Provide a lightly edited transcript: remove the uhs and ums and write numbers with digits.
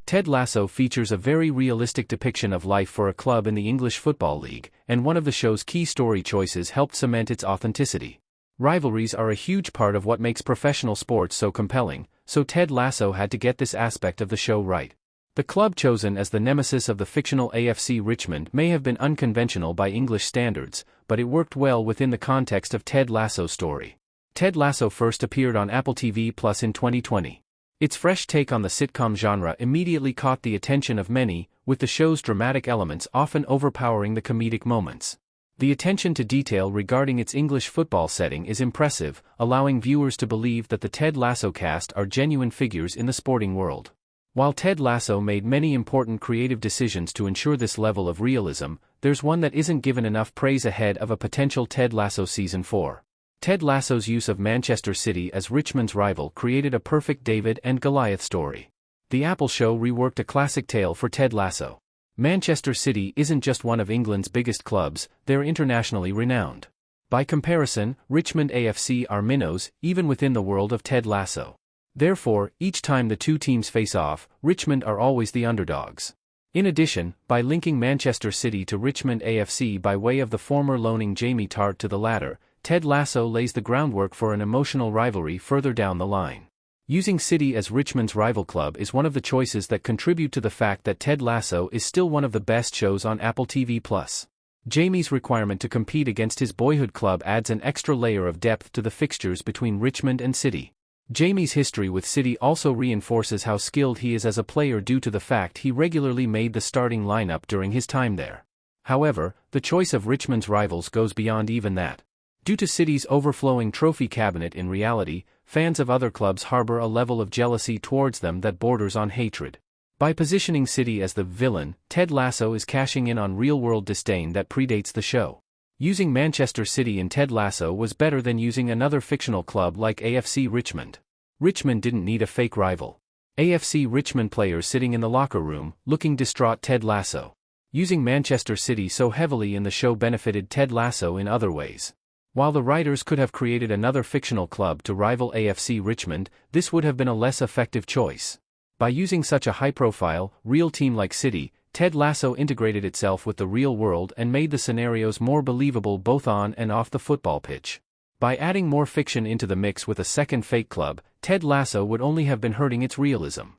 Ted Lasso features a very realistic depiction of life for a club in the English Football League, and one of the show's key story choices helped cement its authenticity. Rivalries are a huge part of what makes professional sports so compelling, so Ted Lasso had to get this aspect of the show right. The club chosen as the nemesis of the fictional AFC Richmond may have been unconventional by English standards, but it worked well within the context of Ted Lasso's story. Ted Lasso first appeared on Apple TV Plus in 2020. Its fresh take on the sitcom genre immediately caught the attention of many, with the show's dramatic elements often overpowering the comedic moments. The attention to detail regarding its English football setting is impressive, allowing viewers to believe that the Ted Lasso cast are genuine figures in the sporting world. While Ted Lasso made many important creative decisions to ensure this level of realism, there's one that isn't given enough praise ahead of a potential Ted Lasso Season 4. Ted Lasso's use of Manchester City as Richmond's rival created a perfect David and Goliath story. The Apple show reworked a classic tale for Ted Lasso. Manchester City isn't just one of England's biggest clubs, they're internationally renowned. By comparison, Richmond AFC are minnows, even within the world of Ted Lasso. Therefore, each time the two teams face off, Richmond are always the underdogs. In addition, by linking Manchester City to Richmond AFC by way of the former loaning Jamie Tart to the latter, Ted Lasso lays the groundwork for an emotional rivalry further down the line. Using City as Richmond's rival club is one of the choices that contribute to the fact that Ted Lasso is still one of the best shows on Apple TV+. Jamie's requirement to compete against his boyhood club adds an extra layer of depth to the fixtures between Richmond and City. Jamie's history with City also reinforces how skilled he is as a player due to the fact he regularly made the starting lineup during his time there. However, the choice of Richmond's rivals goes beyond even that. Due to City's overflowing trophy cabinet, in reality, fans of other clubs harbor a level of jealousy towards them that borders on hatred. By positioning City as the villain, Ted Lasso is cashing in on real-world disdain that predates the show. Using Manchester City in Ted Lasso was better than using another fictional club like AFC Richmond. Richmond didn't need a fake rival. AFC Richmond players sitting in the locker room, looking distraught Ted Lasso. Using Manchester City so heavily in the show benefited Ted Lasso in other ways. While the writers could have created another fictional club to rival AFC Richmond, this would have been a less effective choice. By using such a high-profile, real team like City, Ted Lasso integrated itself with the real world and made the scenarios more believable both on and off the football pitch. By adding more fiction into the mix with a second fake club, Ted Lasso would only have been hurting its realism.